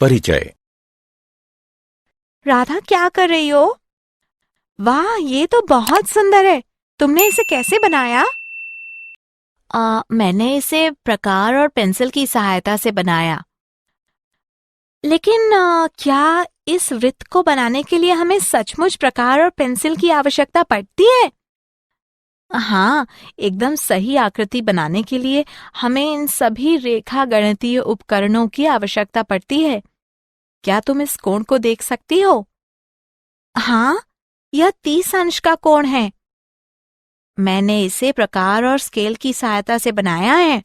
परिचय। राधा, क्या कर रही हो? वाह, ये तो बहुत सुंदर है। तुमने इसे कैसे बनाया? मैंने इसे प्रकार और पेंसिल की सहायता से बनाया। लेकिन क्या इस वृत्त को बनाने के लिए हमें सचमुच प्रकार और पेंसिल की आवश्यकता पड़ती है? हाँ, एकदम सही आकृति बनाने के लिए हमें इन सभी रेखा गणितीय उपकरणों की आवश्यकता पड़ती है। क्या तुम इस कोण को देख सकती हो? हाँ, यह 30 अंश का कोण है। मैंने इसे प्रकार और स्केल की सहायता से बनाया है।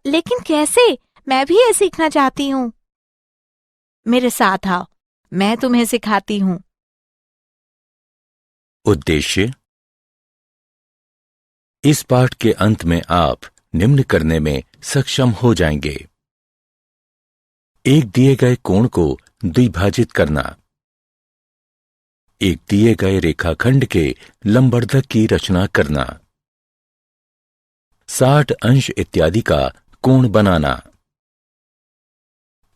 लेकिन कैसे? मैं भी ये सीखना चाहती हूँ। मेरे साथ आओ, मैं तुम्हें सिखाती हूँ। उद्देश्य। इस पाठ के अंत में आप निम्न करने में सक्षम हो जाएंगे। एक दिए गए कोण को द्विभाजित करना, एक दिए गए रेखाखंड के लंबवर्धक की रचना करना, 60 अंश इत्यादि का कोण बनाना,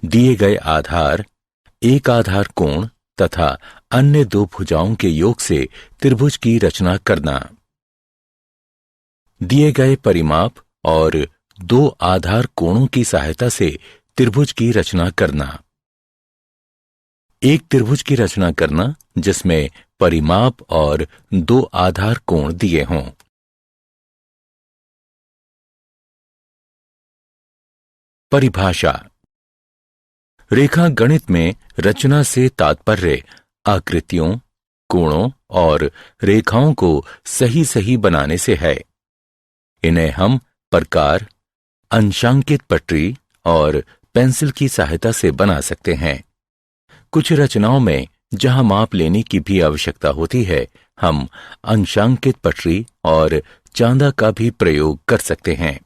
दिए गए आधार, एक आधार कोण तथा अन्य दो भुजाओं के योग से त्रिभुज की रचना करना, दिए गए परिमाप और दो आधार कोणों की सहायता से त्रिभुज की रचना करना, एक त्रिभुज की रचना करना जिसमें परिमाप और दो आधार कोण दिए हों। परिभाषा। रेखा गणित में रचना से तात्पर्य आकृतियों, कोणों और रेखाओं को सही सही बनाने से है। इन्हें हम प्रकार, अंशांकित पटरी और पेंसिल की सहायता से बना सकते हैं। कुछ रचनाओं में जहां माप लेने की भी आवश्यकता होती है, हम अंशांकित पटरी और चांदा का भी प्रयोग कर सकते हैं।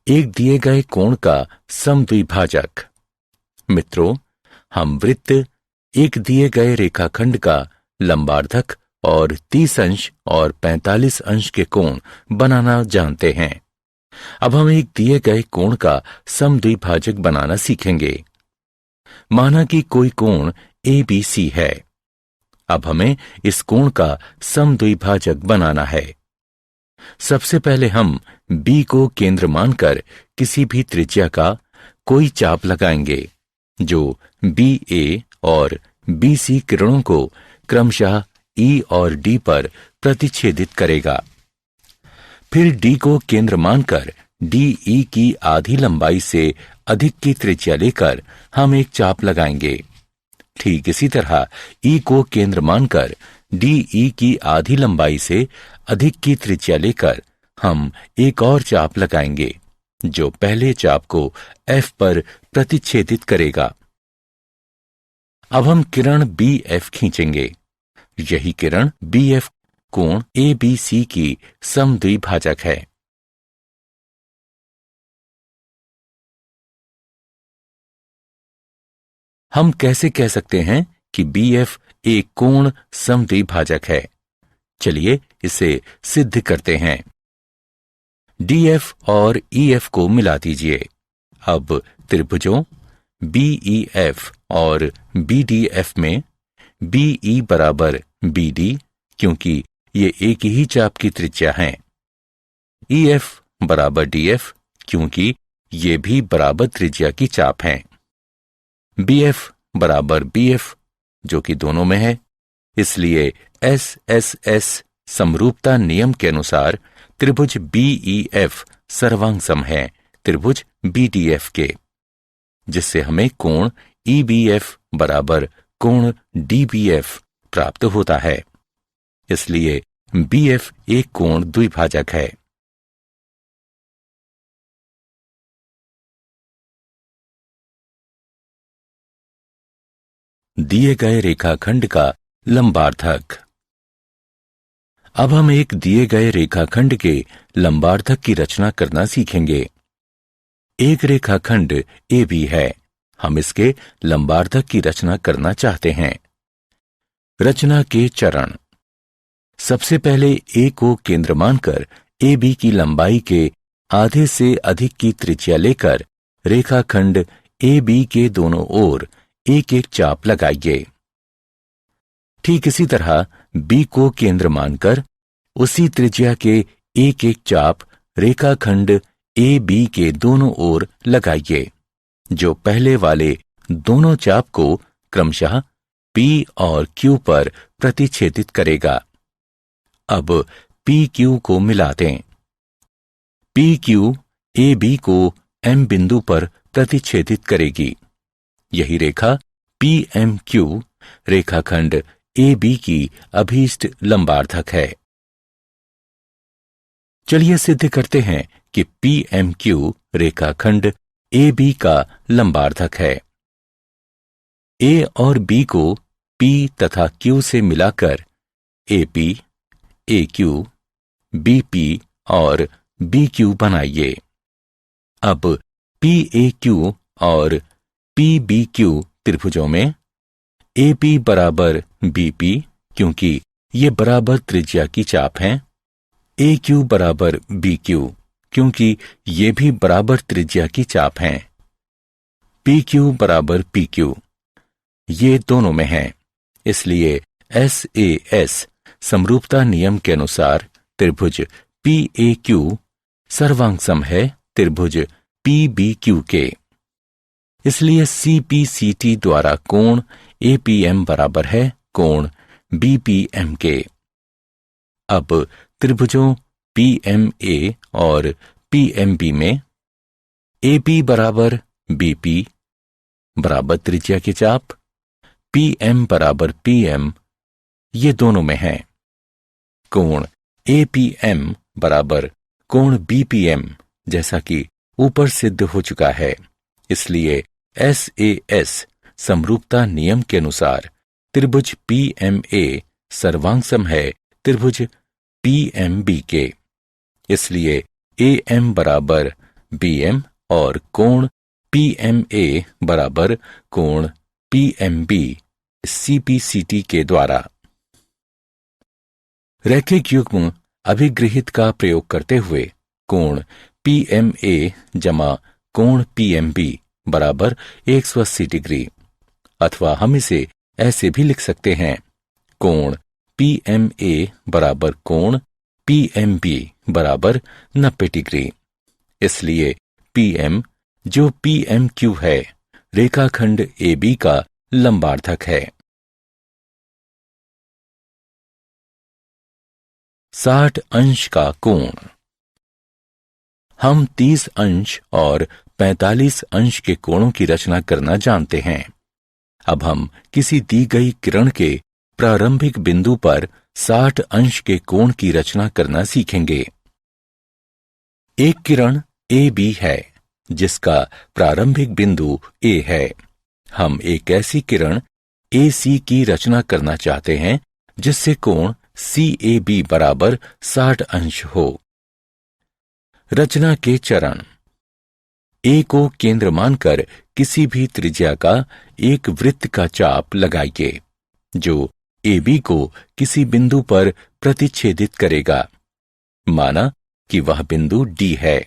एक दिए गए कोण का समद्विभाजक। मित्रों, हम वृत्त, एक दिए गए रेखाखंड का लंबार्धक और 30 अंश और 45 अंश के कोण बनाना जानते हैं। अब हम एक दिए गए कोण का समद्विभाजक बनाना सीखेंगे। माना कि कोई कोण ABC है। अब हमें इस कोण का समद्विभाजक बनाना है। सबसे पहले हम B को केंद्र मानकर किसी भी त्रिज्या का कोई चाप लगाएंगे जो BA और BC किरणों को क्रमशः E और D पर प्रतिच्छेदित करेगा। फिर D को केंद्र मानकर DE की आधी लंबाई से अधिक की त्रिज्या लेकर हम एक चाप लगाएंगे। ठीक इसी तरह E को केंद्र मानकर DE की आधी लंबाई से अधिक की त्रिज्या लेकर हम एक और चाप लगाएंगे जो पहले चाप को F पर प्रतिच्छेदित करेगा। अब हम किरण BF खींचेंगे। यही किरण BF कोण ABC की समद्विभाजक है। हम कैसे कह सकते हैं कि BF एक कोण समद्विभाजक है? चलिए इसे सिद्ध करते हैं। DF और EF को मिला दीजिए। अब त्रिभुजों BEF और BDF में BE बराबर BD, क्योंकि ये एक ही चाप की त्रिज्या हैं। EF बराबर DF, क्योंकि ये भी बराबर त्रिज्या की चाप हैं। BF बराबर BF, जो कि दोनों में है। इसलिए SSS समरूपता नियम के अनुसार त्रिभुज BEF सर्वांग है त्रिभुज BDF के, जिससे हमें कोण EBF बराबर कोण DBF प्राप्त होता है। इसलिए BF एक कोण द्विभाजक है। दिए गए रेखाखंड का लंबार्धक। अब हम एक दिए गए रेखाखंड के लंबार्धक की रचना करना सीखेंगे। एक रेखाखंड AB है। हम इसके लंबार्धक की रचना करना चाहते हैं। रचना के चरण। सबसे पहले ए को केंद्र मानकर ए बी की लंबाई के आधे से अधिक की त्रिज्या लेकर रेखाखंड ए बी के दोनों ओर एक एक चाप लगाइए। ठीक इसी तरह बी को केंद्र मानकर उसी त्रिज्या के एक एक चाप रेखाखंड ए बी के दोनों ओर लगाइए, जो पहले वाले दोनों चाप को क्रमशः P और Q पर प्रतिच्छेदित करेगा। अब PQ को मिला दें। PQ AB को M बिंदु पर प्रतिच्छेदित करेगी। यही रेखा PMQ रेखाखंड AB की अभीष्ट लंबार्धक है। चलिए सिद्ध करते हैं कि PMQ रेखाखंड AB का लंबार्धक है। A और B को P तथा Q से मिलाकर AP, AQ, BP और BQ बनाइए। अब PAQ और PBQ त्रिभुजों में AP बराबर BP, क्योंकि ये बराबर त्रिज्या की चाप हैं। AQ बराबर BQ, क्योंकि ये भी बराबर त्रिज्या की चाप हैं। PQ बराबर PQ, ये दोनों में हैं। इसलिए SAS समरूपता नियम के अनुसार त्रिभुज PAQ सर्वांगसम है त्रिभुज PBQ के। इसलिए CPCT द्वारा कोण APM बराबर है कोण BPM के। अब त्रिभुजों PMA और PMB में AP बराबर BP बराबर त्रिज्या की चाप, PM बराबर PM, ये दोनों में हैं। कोण APM बराबर कोण BPM जैसा कि ऊपर सिद्ध हो चुका है। इसलिए SAS समरूपता नियम के अनुसार त्रिभुज PMA सर्वांगसम है त्रिभुज PMB के। इसलिए AM बराबर BM और कोण PMA बराबर कोण PMB CPCT के द्वारा। रैखिक युग्म अभिगृहित का प्रयोग करते हुए कोण PMA जमा कोण PMB बराबर 180 डिग्री, अथवा हम इसे ऐसे भी लिख सकते हैं कोण PMA बराबर कोण PMB बराबर 90 डिग्री। इसलिए PM जो PMQ है रेखाखंड AB का लंबार्धक है। 60 अंश का कोण। हम 30 अंश और 45 अंश के कोणों की रचना करना जानते हैं। अब हम किसी दी गई किरण के प्रारंभिक बिंदु पर 60 अंश के कोण की रचना करना सीखेंगे। एक किरण AB है जिसका प्रारंभिक बिंदु A है। हम एक ऐसी किरण AC की रचना करना चाहते हैं जिससे कोण CAB बराबर 60 अंश हो। रचना के चरण। A को केंद्र मानकर किसी भी त्रिज्या का एक वृत्त का चाप लगाइए जो AB को किसी बिंदु पर प्रतिच्छेदित करेगा। माना कि वह बिंदु D है।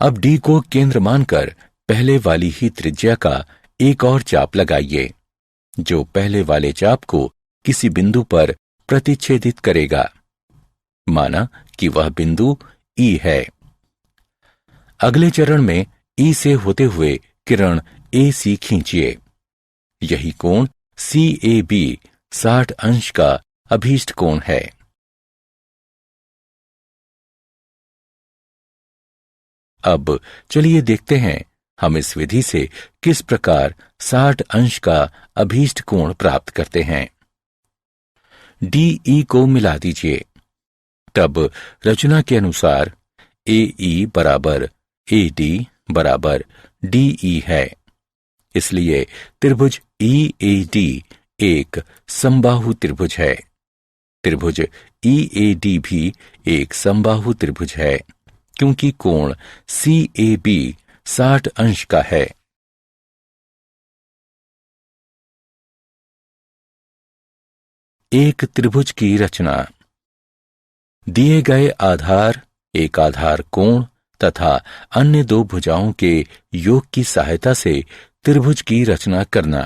अब D को केंद्र मानकर पहले वाली ही त्रिज्या का एक और चाप लगाइए जो पहले वाले चाप को किसी बिंदु पर प्रतिच्छेदित करेगा। माना कि वह बिंदु E है। अगले चरण में E से होते हुए किरण AC खींचिए। यही कोण CAB 60 अंश का अभीष्ट कोण है। अब चलिए देखते हैं हम इस विधि से किस प्रकार 60 अंश का अभीष्ट कोण प्राप्त करते हैं। DE को मिला दीजिए। तब रचना के अनुसार AE बराबर AD बराबर DE है। इसलिए त्रिभुज EAD एक समबाहु त्रिभुज है। त्रिभुज EAD भी एक समबाहु त्रिभुज है क्योंकि कोण CAB 60 अंश का है। एक त्रिभुज की रचना। दिए गए आधार, एक आधार कोण तथा अन्य दो भुजाओं के योग की सहायता से त्रिभुज की रचना करना।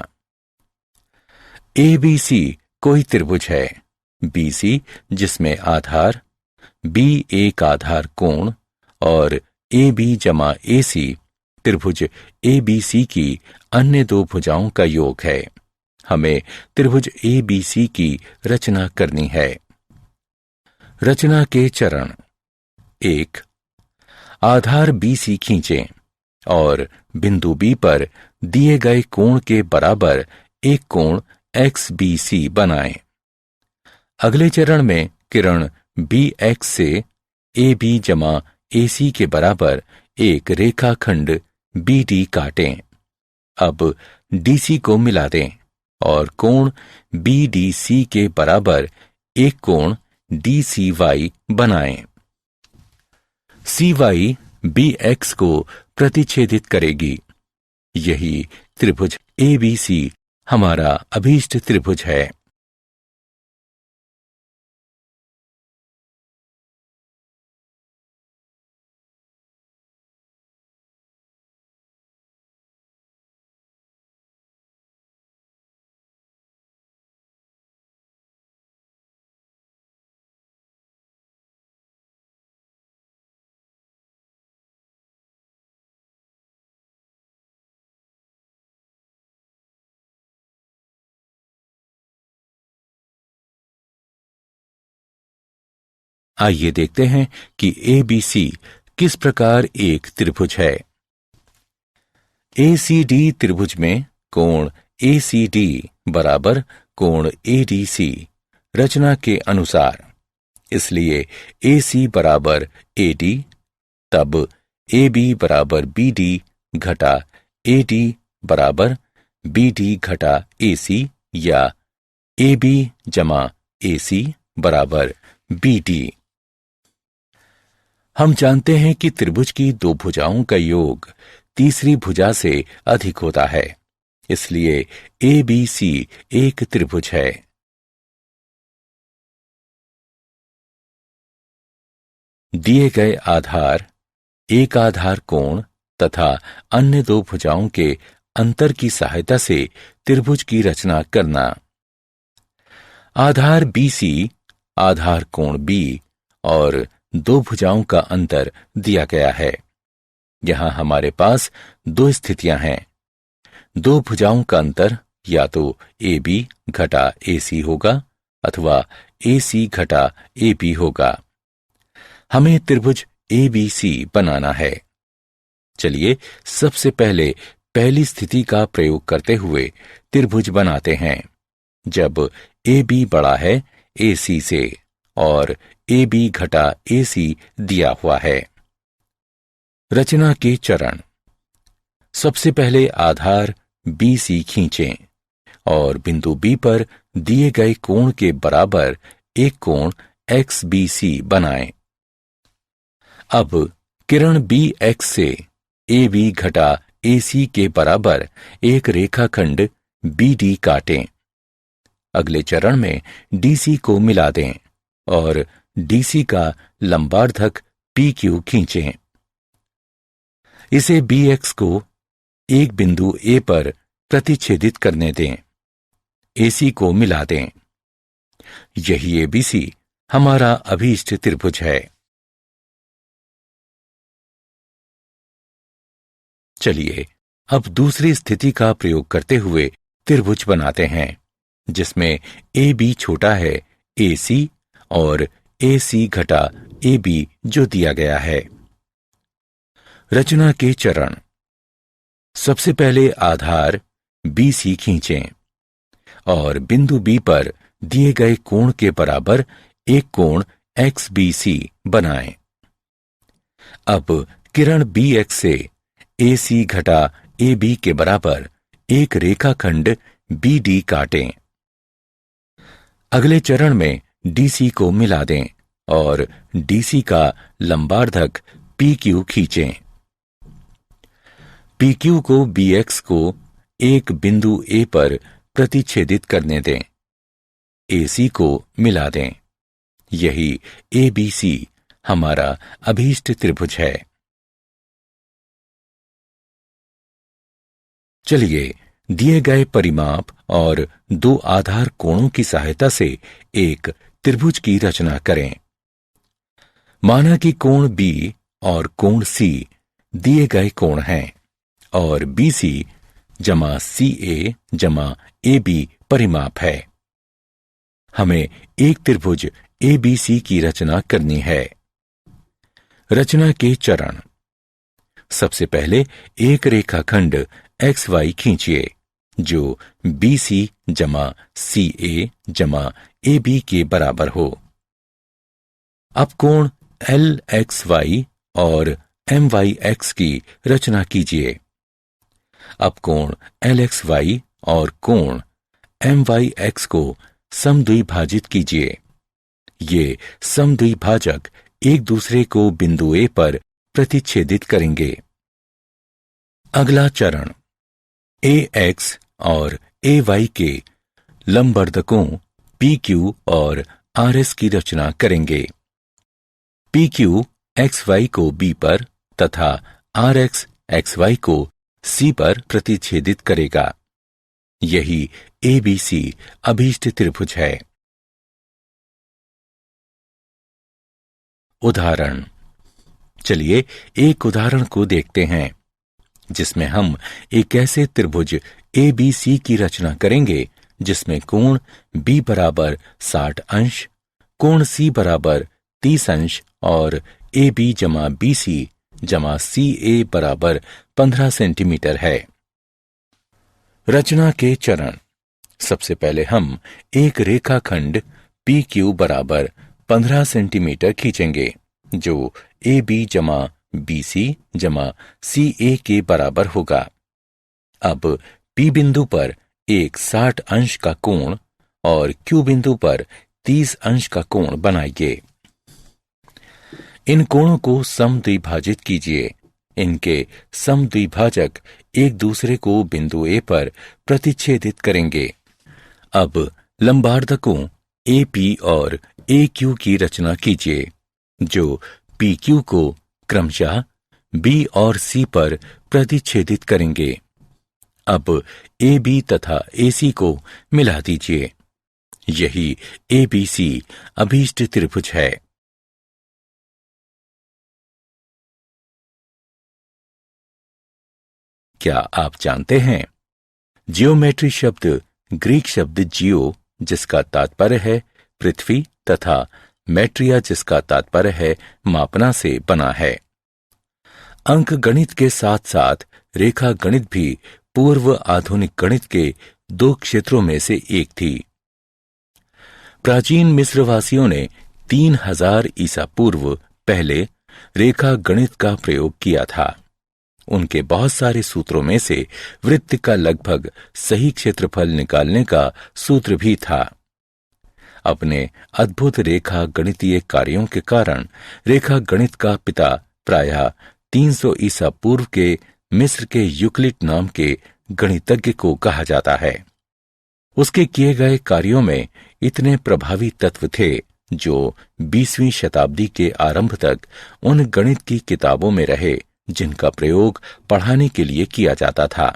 ABC कोई त्रिभुज है। BC जिसमें आधार B एक आधार कोण और AB जमा AC त्रिभुज ABC की अन्य दो भुजाओं का योग है। हमें त्रिभुज ABC की रचना करनी है। रचना के चरण। 1. आधार BC खींचें और बिंदु B पर दिए गए कोण के बराबर एक कोण XBC बनाएं। अगले चरण में किरण BX से AB जमा AC के बराबर एक रेखाखंड BD काटें। अब DC को मिला दें और कोण BDC के बराबर एक कोण DCY बनाएं। CY BX को प्रतिच्छेदित करेगी। यही त्रिभुज ABC हमारा अभीष्ट त्रिभुज है। आइए देखते हैं कि ABC किस प्रकार एक त्रिभुज है। ACD त्रिभुज में कोण ACD बराबर कोण ADC रचना के अनुसार, इसलिए AC बराबर AD, तब AB बराबर BD घटा AD बराबर BD घटा AC या AB जमा AC बराबर BD। हम जानते हैं कि त्रिभुज की दो भुजाओं का योग तीसरी भुजा से अधिक होता है, इसलिए ABC एक त्रिभुज है। दिए गए आधार, एक आधार कोण तथा अन्य दो भुजाओं के अंतर की सहायता से त्रिभुज की रचना करना। आधार BC, आधार कोण B और दो भुजाओं का अंतर दिया गया है। यहां हमारे पास दो स्थितियां हैं। दो भुजाओं का अंतर या तो AB घटा AC होगा अथवा AC घटा AB होगा। हमें त्रिभुज ABC बनाना है। चलिए सबसे पहले पहली स्थिति का प्रयोग करते हुए त्रिभुज बनाते हैं। जब AB बड़ा है AC से और AB घटा AC दिया हुआ है। रचना के चरण। सबसे पहले आधार BC खींचें और बिंदु B पर दिए गए कोण के बराबर एक कोण XBC बनाएं। अब किरण BX से AB घटा AC के बराबर एक रेखाखंड BD काटें। अगले चरण में DC को मिला दें और DC का लंबार्धक PQ खींचें। इसे BX को एक बिंदु A पर प्रतिच्छेदित करने दें। AC को मिला दें। यही ABC हमारा अभीष्ट त्रिभुज है। चलिए अब दूसरी स्थिति का प्रयोग करते हुए त्रिभुज बनाते हैं, जिसमें AB छोटा है AC और AC घटा AB जो दिया गया है। रचना के चरण। सबसे पहले आधार BC खींचें और बिंदु B पर दिए गए कोण के बराबर एक कोण XBC बनाएं। अब किरण BX से AC घटा AB के बराबर एक रेखाखंड BD काटें। अगले चरण में DC को मिला दें और DC का लंबार्धक PQ खींचें। PQ को BX को एक बिंदु A पर प्रतिच्छेदित करने दें। AC को मिला दें। यही ABC हमारा अभीष्ट त्रिभुज है। चलिए दिए गए परिमाप और दो आधार कोणों की सहायता से एक त्रिभुज की रचना करें। माना कि कोण B और कोण C दिए गए कोण हैं और BC जमा CA जमा AB परिमाप है। हमें एक त्रिभुज ABC की रचना करनी है। रचना के चरण। सबसे पहले एक रेखाखंड XY खींचिए जो BC जमा CA जमा AB के बराबर हो। अब कोण LXY और MYX की रचना कीजिए। अब कोण LXY और कोण MYX को समद्विभाजित कीजिए। ये समद्विभाजक एक दूसरे को बिंदु A पर प्रतिच्छेदित करेंगे। अगला चरण AX और AY के लंबवर्धकों PQ और RS की रचना करेंगे। PQ XY को B पर तथा RX XY को C पर प्रतिच्छेदित करेगा। यही ABC अभीष्ट त्रिभुज है। उदाहरण। चलिए एक उदाहरण को देखते हैं जिसमें हम एक ऐसे त्रिभुज ABC की रचना करेंगे जिसमें कोण B बराबर 60 अंश, कोण C बराबर 30 अंश और AB जमा BC जमा CA बराबर 15 सेंटीमीटर है। रचना के चरण। सबसे पहले हम एक रेखाखंड PQ बराबर 15 सेंटीमीटर खींचेंगे जो AB जमा BC जमा CA के बराबर होगा। अब P बिंदु पर एक 60 अंश का कोण और Q बिंदु पर 30 अंश का कोण बनाइए। इन कोणों को समद्विभाजित कीजिए। इनके समद्विभाजक एक दूसरे को बिंदु A पर प्रतिच्छेदित करेंगे। अब लंबवर्धकों AP और AQ की रचना कीजिए जो PQ को क्रमशः B और C पर प्रतिच्छेदित करेंगे। अब AB तथा AC को मिला दीजिए। यही ABC अभीष्ट त्रिभुज है। क्या आप जानते हैं जियोमेट्री शब्द ग्रीक शब्द जियो जिसका तात्पर्य है पृथ्वी तथा मैट्रिया जिसका तात्पर्य है मापना से बना है। अंक गणित के साथ साथ रेखा गणित भी पूर्व आधुनिक गणित के दो क्षेत्रों में से एक थी। प्राचीन मिस्रवासियों ने 3000 ईसा पूर्व पहले रेखा गणित का प्रयोग किया था। उनके बहुत सारे सूत्रों में से वृत्त का लगभग सही क्षेत्रफल निकालने का सूत्र भी था। अपने अद्भुत रेखा गणितीय कार्यों के कारण रेखा गणित का पिता प्रायः 300 ईसा पूर्व के मिस्र के यूक्लिड नाम के गणितज्ञ को कहा जाता है। उसके किए गए कार्यों में इतने प्रभावी तत्व थे जो 20वीं शताब्दी के आरंभ तक उन गणित की किताबों में रहे जिनका प्रयोग पढ़ाने के लिए किया जाता था।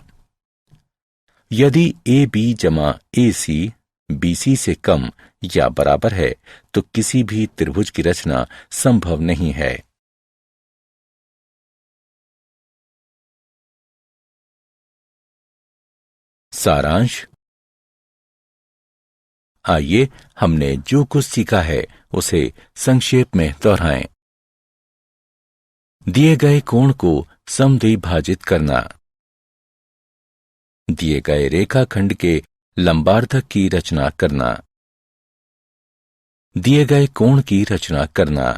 यदि AB जमा AC BC से कम या बराबर है तो किसी भी त्रिभुज की रचना संभव नहीं है। सारांश। आइए हमने जो कुछ सीखा है उसे संक्षेप में दोहराएं। दिए गए कोण को समद्विभाजित करना, दिए गए रेखाखंड के लंबार्धक की रचना करना, दिए गए कोण की रचना करना,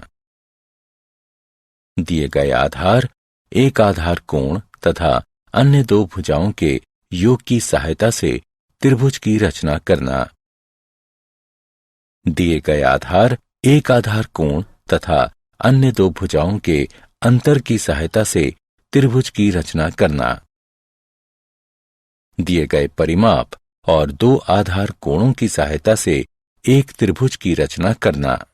दिए गए आधार एक आधार कोण तथा अन्य दो भुजाओं के योग की सहायता से त्रिभुज की रचना करना, दिए गए आधार एक आधार कोण तथा अन्य दो भुजाओं के अंतर की सहायता से त्रिभुज की रचना करना, दिए गए परिमाप और दो आधार कोणों की सहायता से एक त्रिभुज की रचना करना।